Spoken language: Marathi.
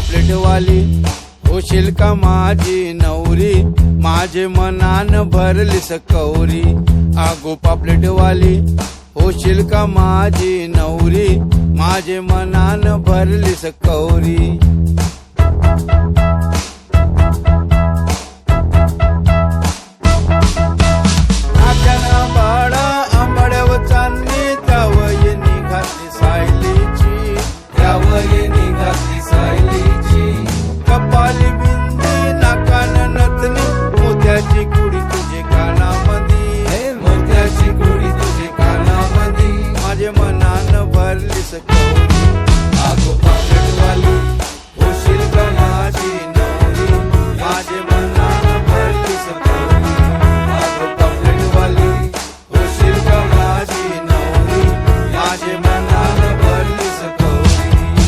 पापलेटवाली होशील का माझी नवरी, माझे मनान भरलीस कवरी. आगो पापलेटवाली होशील का माझी नवरी, माझे मनान भरलीस कवरी.